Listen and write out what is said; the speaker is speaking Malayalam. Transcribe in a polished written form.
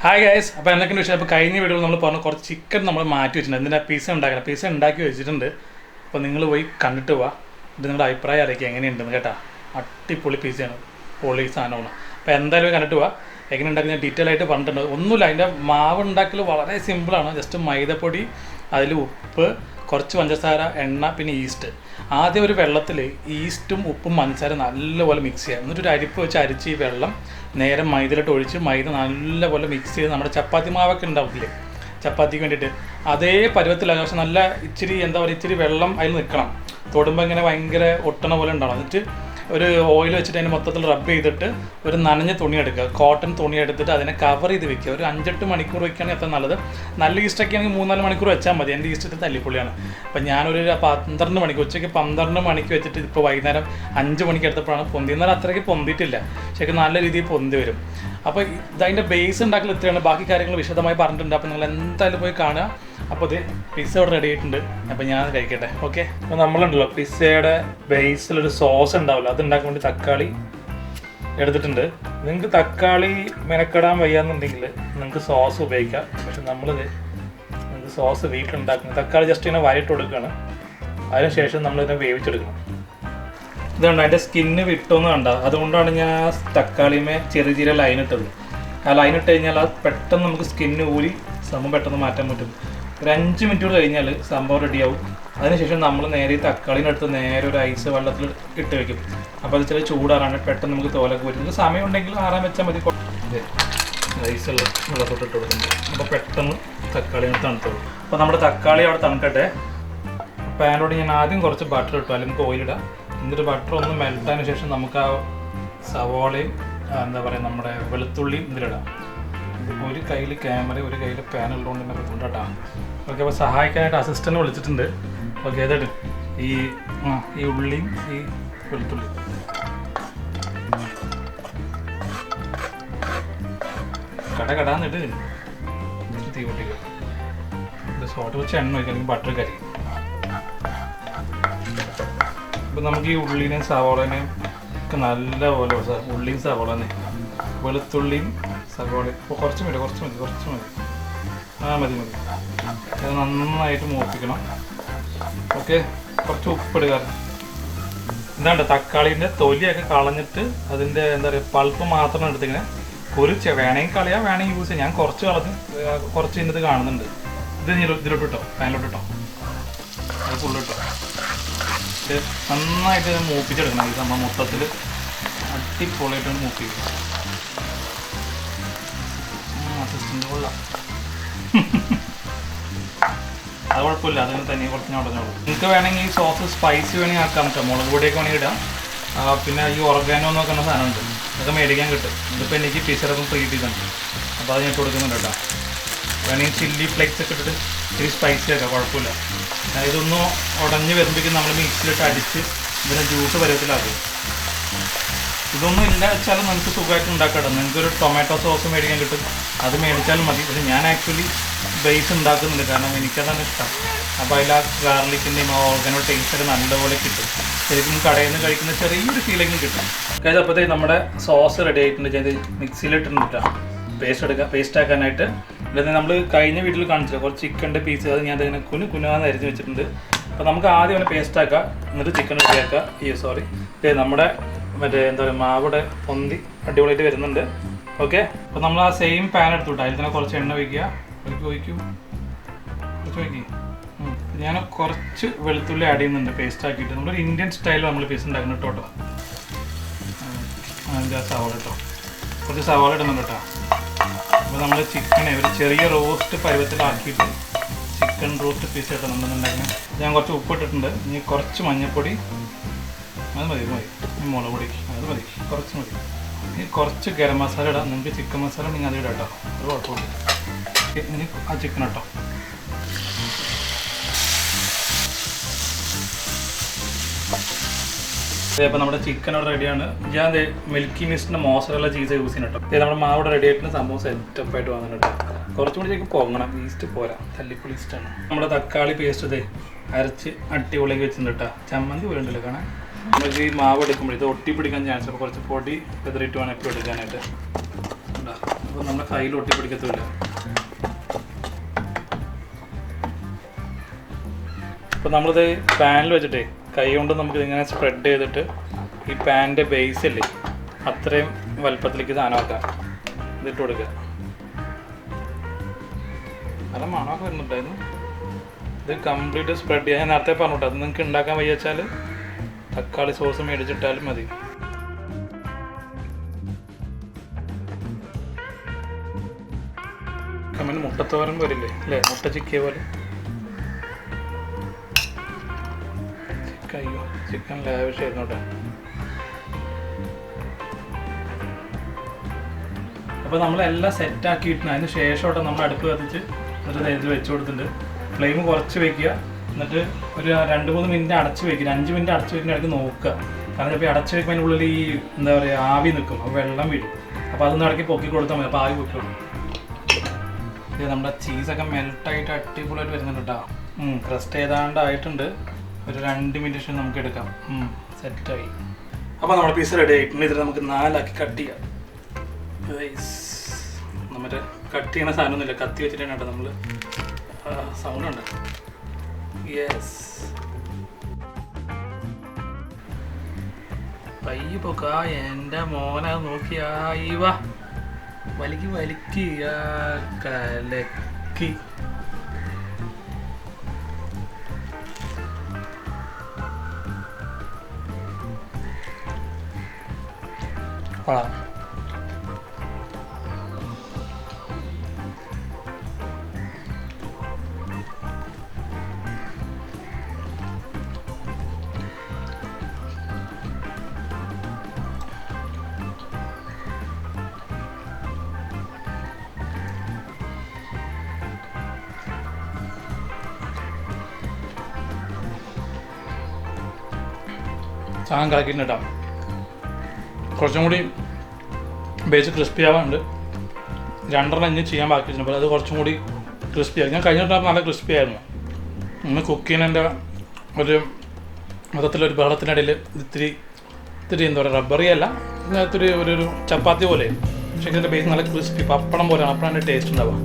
ഹായ് ഗൈസ്, അപ്പോൾ എന്തൊക്കെയാണ് വിഷയം? അപ്പോൾ കഴിഞ്ഞ വീഡിയോയിൽ നമ്മൾ പറഞ്ഞു കുറച്ച് ചിക്കൻ നമ്മൾ മാറ്റി വെച്ചിട്ടുണ്ട്. എന്തിനാ പിസ്സ ഉണ്ടാക്കണം, പിസ്സ ഉണ്ടാക്കി വെച്ചിട്ടുണ്ട്. അപ്പോൾ നിങ്ങൾ പോയി കണ്ടിട്ട് പോവാ, ഇത് നിങ്ങളുടെ അഭിപ്രായം അറിയിക്കുക എങ്ങനെയുണ്ടെന്ന് കേട്ടോ. അടിപൊളി പിസ്സയാണ്, പൊളി സാധനമാണ്. അപ്പോൾ എന്തായാലും പോയി കണ്ടിട്ട് പോവാ. എങ്ങനെ ഉണ്ടാക്കി ഞാൻ ഡീറ്റെയിൽ ആയിട്ട് പറഞ്ഞിട്ടുണ്ട്. ഒന്നുമില്ല, അതിൻ്റെ മാവ് ഉണ്ടാക്കൽ വളരെ സിമ്പിളാണ്. ജസ്റ്റ് മൈദപ്പൊടി, അതിൽ ഉപ്പ്, കുറച്ച് പഞ്ചസാര, എണ്ണ, പിന്നെ ഈസ്റ്റ്. ആദ്യം ഒരു വെള്ളത്തിൽ ഈസ്റ്റും ഉപ്പും പഞ്ചസാര നല്ലപോലെ മിക്സ് ചെയ്യുക. എന്നിട്ടൊരു അരിപ്പ് വെച്ച് അരിച്ച് ഈ വെള്ളം നേരെ മൈദയിലോട്ട് ഒഴിച്ച് മൈദ നല്ലപോലെ മിക്സ് ചെയ്ത് നമ്മുടെ ചപ്പാത്തി മാവൊക്കെ ഉണ്ടാവില്ലേ, ചപ്പാത്തിക്ക് വേണ്ടിയിട്ട് അതേ പരുവത്തിലാകും. പക്ഷെ നല്ല ഇച്ചിരി എന്താ പറയുക, ഇച്ചിരി വെള്ളം അതിൽ നിൽക്കണം. തൊടുമ്പോൾ ഇങ്ങനെ ഭയങ്കര ഒട്ടണ പോലെ ഉണ്ടാവണം. എന്നിട്ട് ഒരു ഓയിൽ വെച്ചിട്ട് അതിന് മൊത്തത്തിൽ റബ്ബ് ചെയ്തിട്ട് ഒരു നനഞ്ഞ തുണി എടുക്കുക, കോട്ടൺ തുണി എടുത്തിട്ട് അതിനെ കവർ ചെയ്ത് വെക്കുക. ഒരു 5-8 മണിക്കൂർ വയ്ക്കുകയാണെങ്കിൽ അത്ര നല്ലത്. നല്ല ഈസ്റ്റൊക്കെ ആണെങ്കിൽ 3-4 മണിക്കൂർ വെച്ചാൽ മതി. എൻ്റെ ഈസ്റ്റത്തിൽ തല്ലിപ്പൊളിയാണ്. അപ്പം ഞാനൊരു 12 മണിക്ക്, ഉച്ചയ്ക്ക് 12 മണിക്ക് വെച്ചിട്ട് ഇപ്പോൾ വൈകുന്നേരം 5 മണിക്ക് എടുത്തപ്പോഴാണ് പൊന്തി. എന്നാൽ അത്രയ്ക്ക് പൊന്തിയിട്ടില്ല, പക്ഷേ നല്ല രീതിയിൽ പൊന്തി വരും. അപ്പോൾ ഇതതിൻ്റെ ബേസ് ഉണ്ടാക്കൽ ഇത്രയാണ്. ബാക്കി കാര്യങ്ങൾ വിശദമായി പറഞ്ഞിട്ടുണ്ട്. അപ്പോൾ നിങ്ങൾ എന്തായാലും പോയി കാണുക. അപ്പോൾ ഇത് പിസ്സ ഇവിടെ റെഡി ആയിട്ടുണ്ട്. അപ്പോൾ ഞാൻ കഴിക്കട്ടെ. ഓക്കെ, അപ്പോൾ നമ്മളുണ്ടല്ലോ പിസ്സയുടെ ബേസിലൊരു സോസ് ഉണ്ടാവില്ല, അത് ഉണ്ടാക്കാൻ വേണ്ടി തക്കാളി എടുത്തിട്ടുണ്ട്. നിങ്ങൾക്ക് തക്കാളി മെനക്കെടാൻ വയ്യാന്നുണ്ടെങ്കിൽ നിങ്ങൾക്ക് സോസ് ഉപയോഗിക്കാം. പക്ഷെ നമ്മളിത് നിങ്ങൾക്ക് സോസ് വീട്ടിലുണ്ടാക്കുന്നത്, തക്കാളി ജസ്റ്റ് ഇങ്ങനെ വരയിട്ട് കൊടുക്കുകയാണ്. അതിനുശേഷം നമ്മളിതിനെ വേവിച്ചെടുക്കണം. ഇതുണ്ട്, അതിൻ്റെ സ്കിന്ന് വിട്ടോന്ന് കണ്ട, അതുകൊണ്ടാണ് ഞാൻ ആ തക്കാളിമേ ചെറിയ ചെറിയ ലൈൻ ഇട്ടത്. ആ ലൈൻ ഇട്ട് കഴിഞ്ഞാൽ അത് പെട്ടെന്ന് നമുക്ക് സ്കിന്ന് ഊരി സംഭവം പെട്ടെന്ന് മാറ്റാൻ പറ്റും. ഒരു 5 മിനിറ്റ് കൂടെ കഴിഞ്ഞാൽ സംഭവം റെഡിയാവും. അതിനുശേഷം നമ്മൾ നേരെ തക്കാളിനടുത്ത് നേരെ ഒരു ഐസ് വെള്ളത്തിൽ ഇട്ട് വെക്കും. അപ്പോൾ അത് ചില ചൂടാറാണ്, പെട്ടെന്ന് നമുക്ക് തോലൊക്കെ പറ്റും. നമുക്ക് സമയം ഉണ്ടെങ്കിൽ ആറാൻ വെച്ചാൽ മതി. ഐസുള്ള വെള്ളത്തോട്ട് ഇട്ട് കൊടുക്കുന്നത്, അപ്പോൾ പെട്ടെന്ന് തക്കാളി തണുത്തോളും. അപ്പോൾ നമ്മുടെ തക്കാളി അവിടെ തണുക്കട്ടെ. പാനോട് ഞാൻ ആദ്യം കുറച്ച് ബട്ടർ ഇട്ടു, അല്ലെങ്കിൽ ഓയിലിടാം. എന്നിട്ട് ബട്ടർ ഒന്ന് മെൽറ്റായതിനു ശേഷം നമുക്ക് ആ സവോളയും എന്താ പറയുക നമ്മുടെ വെളുത്തുള്ളിയും ഇതിലിടാം. ഒരു കയ്യിൽ ക്യാമറ, ഒരു കയ്യിൽ പാനുള്ളതുകൊണ്ട് തന്നെ ബുദ്ധിമുട്ടാ. ഓക്കെ, അപ്പോൾ സഹായിക്കാനായിട്ട് അസിസ്റ്റൻറ്റ് വിളിച്ചിട്ടുണ്ട്. ഓക്കെ, ഏതായിട്ട് ഈ ഉള്ളിയും ഈ വെളുത്തുള്ളി കടാന്നിട്ട് തീ പൊട്ടിക്കുക. ഇത് സോട്ട് വെച്ച് എണ്ണ വയ്ക്കുക, അല്ലെങ്കിൽ ബട്ടർ കരി. അപ്പോൾ നമുക്ക് ഈ ഉള്ളിനെയും സവോളനെയും ഒക്കെ നല്ലപോലെ, ഉള്ളിയും സവോളനെയും വെളുത്തുള്ളിയും സവോളയും ഇപ്പോൾ കുറച്ച് മതി മതി. അത് നന്നായിട്ട് മൂപ്പിക്കണം. ഓക്കെ, കുറച്ച് ഉപ്പിടുക. എന്താണ്ട് തക്കാളീൻ്റെ തൊലിയൊക്കെ കളഞ്ഞിട്ട് അതിൻ്റെ എന്താ പറയുക പൾപ്പ് മാത്രം എടുത്തിങ്ങനെ വേണമെങ്കിൽ കളയാം, വേണമെങ്കിൽ യൂസ് ചെയ്യാം. ഞാൻ കുറച്ച് കളഞ്ഞ് കുറച്ച് ഇതിൻ്റെ കാണുന്നുണ്ട്. ഇത് ഇതിലോട്ട് ഇട്ടോ, പാനിലോട്ട് ഇട്ടോ, അത് ഫുള്ളിട്ടോ. നന്നായിട്ട് മൂപ്പിച്ചെടുക്കണം. ഈ സംഭവം മൊത്തത്തിൽ അടിപൊളിയായിട്ടാണ് മൂപ്പിക്കുക. അസിസ്റ്റൻ്റ് കൊള്ളാം. അത് കുഴപ്പമില്ല, അതിന് തന്നെ കുറച്ച് ഉടഞ്ഞോളൂ. നിങ്ങൾക്ക് വേണമെങ്കിൽ ഈ സോസ് സ്പൈസി വേണമെങ്കിൽ ആക്കാൻ പറ്റാം, മുളക് പൊടിയൊക്കെ വേണമെങ്കിൽ ഇടാം. പിന്നെ ഈ ഓർഗാനോ എന്ന് നോക്കുന്ന സാധനമുണ്ട്, അതൊക്കെ മേടിക്കാൻ കിട്ടും. ഇതിപ്പോൾ എനിക്ക് ടീച്ചറൊക്കെ ഫ്രീ ചെയ്തിട്ടുണ്ട്, അപ്പോൾ അത് ഞാൻ ഇട്ട് കൊടുക്കുന്നുണ്ട് കേട്ടോ. വേണമെങ്കിൽ ചില്ലി ഫ്ലേക്സ് ഒക്കെ ഇട്ടിട്ട് ഇത്തിരി സ്പൈസി ആക്കാം, കുഴപ്പമില്ല. ഇതൊന്ന് ഉടഞ്ഞ് വരുമ്പോഴേക്കും നമ്മൾ മിക്സിയിലിട്ട് അടിച്ച് ഇതിനെ ജ്യൂസ് പരുവത്തിലാക്കും. ഇതൊന്നും ഇല്ല വെച്ചാലും നമുക്ക് സുഖമായിട്ട് ഉണ്ടാക്കാം. നിങ്ങൾക്കൊരു ടൊമാറ്റോ സോസ് മേടിക്കാൻ കിട്ടും, അത് മേടിച്ചാലും മതി. പക്ഷേ ഞാൻ ആക്ച്വലി ബേസ് ഉണ്ടാക്കുന്നുണ്ട്, കാരണം എനിക്കതാണ് ഇഷ്ടം. അപ്പോൾ അതിൽ ആ ഗാർലിക്കിൻ്റെയും ആ ഓർഗനോ ടേസ്റ്റൊക്കെ നല്ലപോലെ കിട്ടും. ശരിക്കും കടയിൽ നിന്ന് കഴിക്കുന്ന ചെറിയൊരു ഫീലിംഗ് കിട്ടും. അതായത് അപ്പോഴത്തേക്ക് നമ്മുടെ സോസ് റെഡി ആയിട്ടുണ്ട്. ചെയ്ത് മിക്സിയിലിട്ടുണ്ട് പേസ്റ്റ് ആക്കാനായിട്ട്. ഇല്ലെങ്കിൽ നമ്മൾ കഴിഞ്ഞ വീട്ടിൽ കാണിച്ചില്ല കുറച്ച് ചിക്കൻ്റെ പീസ്, അത് ഞാൻ അതിങ്ങനെ കുനാന്ന് അരിഞ്ഞ് വെച്ചിട്ടുണ്ട്. അപ്പോൾ നമുക്ക് ആദ്യം അവനെ പേസ്റ്റ് ആക്കാം, എന്നിട്ട് ചിക്കൻ റെഡിയാക്കാം. നമ്മുടെ മറ്റേ എന്താ പറയുക മാവിടെ പൊന്തി അടിപൊളിയായിട്ട് വരുന്നുണ്ട്. ഓക്കെ, അപ്പോൾ നമ്മൾ ആ സെയിം പാൻ എടുത്തുവിട്ടാൽ അതിൽ തന്നെ കുറച്ച് എണ്ണ ഒഴിക്കുക. ഒഴിക്കും. ഞാൻ കുറച്ച് വെളുത്തുള്ളി ആഡ് ചെയ്യുന്നുണ്ട് പേസ്റ്റ് ആക്കിയിട്ട്. നമ്മളൊരു ഇന്ത്യൻ സ്റ്റൈലിൽ നമ്മൾ പീസ് ഉണ്ടാക്കുന്നുണ്ട് കേട്ടോ. അതിൻ്റെ ആ സവാള കേട്ടോ, കുറച്ച് സവാള ഇടുന്നുണ്ട് കേട്ടോ. അപ്പോൾ നമ്മൾ ചിക്കനെ ഒരു ചെറിയ റോസ്റ്റ് പരുവത്തിലാക്കിയിട്ട് ചിക്കൻ റോസ്റ്റ് പീസ് ആയിട്ട് നമ്മളുണ്ടാക്കുന്നത്. ഞാൻ കുറച്ച് ഉപ്പിട്ടിട്ടുണ്ട്. ഇനി കുറച്ച് മഞ്ഞൾപ്പൊടി, അത് മതി. മുളക് പൊടി അത് മതി, കുറച്ച് മതി. ഇനി കുറച്ച് ഗരം മസാല ഇടാം. നിങ്ങൾക്ക് ചിക്കൻ മസാല നിങ്ങൾ അത് ഇടാം കേട്ടോ, അത് കുഴപ്പമില്ല. ഇനി ആ ചിക്കൻ കേട്ടോ. അപ്പോൾ നമ്മുടെ ചിക്കൻ അവിടെ റെഡിയാണ്. ഞാൻ മിൽക്കി മിസ്റ്റിൻ്റെ മോസറല്ല ചീസ് യൂസ് ചെയ്യുന്ന കേട്ടോ. നമ്മുടെ മാവിടെ റെഡി ആയിട്ട് സംഭവം സെറ്റപ്പായിട്ട് വന്നിട്ട് കുറച്ചും കൂടി ചേക്ക് പൊങ്ങണം. ഈസ്റ്റ് പോരാ, തല്ലിപ്പൊളി ഈസ്റ്റാണ്. നമ്മുടെ തക്കാളി പേസ്റ്റ് അരച്ച് അടിപൊളിയാക്കി വെച്ചിട്ടുണ്ട് കേട്ടോ. ചമ്മന്തി പോലെ ഉണ്ടല്ലോ കാണാൻ. നമുക്ക് ഈ മാവ് എടുക്കുമ്പോൾ ഇത് ഒട്ടി പിടിക്കാൻ ചാൻസ്, അപ്പോൾ കുറച്ച് പൊടി എതിറിട്ട് വേണം എപ്പോഴും എടുക്കാനായിട്ട്. അപ്പോൾ നമ്മുടെ കയ്യിൽ ഒട്ടിപ്പിടിക്കത്തില്ല. അപ്പോൾ നമ്മളിത് പാനിൽ വെച്ചിട്ടേ കൈ കൊണ്ട് നമുക്ക് ഇങ്ങനെ സ്പ്രെഡ് ചെയ്തിട്ട് ഈ പാനിൻ്റെ ബേസില്ലേ അത്രയും വലുപ്പത്തിലേക്ക് സാധനമാക്കാം. ഇതിട്ട് കൊടുക്കുക. നല്ല മണമൊക്കെ വരുന്നുണ്ടായിരുന്നു. ഇത് കംപ്ലീറ്റ് സ്പ്രെഡ് ചെയ്യാൻ നേരത്തെ പറഞ്ഞോട്ടെ. അത് നിങ്ങൾക്ക് ഉണ്ടാക്കാൻ വയ്യ വെച്ചാൽ തക്കാളി സോസ് മേടിച്ചിട്ടാലും മതി. കമ്മിന് മുട്ടത്തോരൻ വരില്ലേ അല്ലേ, മുട്ട ചിക്കിയ പോലെ. അയ്യോ ചിക്കൻ ലാവിഷായിരുന്നു കേട്ടോ. അപ്പോൾ നമ്മളെല്ലാം സെറ്റാക്കിയിട്ടുണ്ട്. അതിന് ശേഷമായിട്ട് നമ്മൾ അടുപ്പ് കത്തിച്ച് ഒരു ഇതിൽ വെച്ച് കൊടുത്തിട്ടുണ്ട്. ഫ്ലെയിം കുറച്ച് വയ്ക്കുക. എന്നിട്ട് ഒരു 2-3 മിനിറ്റ് അടച്ച് വയ്ക്കുക. 5 മിനിറ്റ് അടച്ച് വയ്ക്കുന്ന ഇടയ്ക്ക് നോക്കുക. കാരണം ഇപ്പോൾ അടച്ച് വയ്ക്കുമ്പോൾ അതിൻ്റെ ഉള്ളിൽ ഈ എന്താ പറയുക ആവി നിൽക്കും, അപ്പോൾ വെള്ളം വീഴും. അപ്പോൾ അതൊന്ന് ഇടയ്ക്ക് പൊക്കി കൊടുത്താൽ മതി. അപ്പോൾ ആവി പൊക്കിയോളൂ. ഇത് നമ്മുടെ ചീസൊക്കെ മെൽട്ടായിട്ട് അടിപൊളിയായിട്ട് വരുന്നുണ്ട് കേട്ടോ. ക്രസ്റ്റ് ഏതാണ്ടായിട്ടുണ്ട്. ഒരു 2 മിനിറ്റ് ശേഷം നമുക്ക് എടുക്കാം. സെറ്റായി. അപ്പോൾ നമ്മുടെ പീസ് റെഡി ആയിട്ടുണ്ട്. ഇതിൽ നമുക്ക് 4 ആക്കി കട്ട് ചെയ്യാം. നമ്മുടെ കട്ട് ചെയ്യണ സാധനമൊന്നുമില്ല, കത്തി വെച്ചിട്ടാണ് കേട്ടോ നമ്മൾ. സൗണ്ട് ഉണ്ട്. യെസ് പയ്യ പോക്ക എൻ്റെ മോനെ നോക്കിയാ വാ വലിക്ക് വലിക്ക് കലക്കി. ആ സാധനം കലക്കിയിട്ടുണ്ട് കേട്ടോ. കുറച്ചും കൂടി ബേസ് ക്രിസ്പി ആവാനുണ്ട്. 2 ഇഞ്ച് ചെയ്യാൻ ബാക്കി വെച്ചിട്ടുണ്ട്. അപ്പോൾ അത് കുറച്ചും കൂടി ക്രിസ്പി ആയി. ഞാൻ കഴിഞ്ഞ നല്ല ക്രിസ്പി ആയിരുന്നു. ഇന്ന് കുക്ക് ചെയ്യുന്നതിൻ്റെ ഒരു മൊത്തത്തിലൊരു ബഹളത്തിനിടയിൽ ഇത്തിരി എന്താ പറയുക റബ്ബറി അല്ല, ഇതിനകത്തൊരു ഒരു ചപ്പാത്തി പോലെ. പക്ഷേ ഇതിൻ്റെ ബേസ് നല്ല ക്രിസ്പി പപ്പടം പോലെയാണ്. അപ്പോഴാണ് ടേസ്റ്റ് ഉണ്ടാവുക.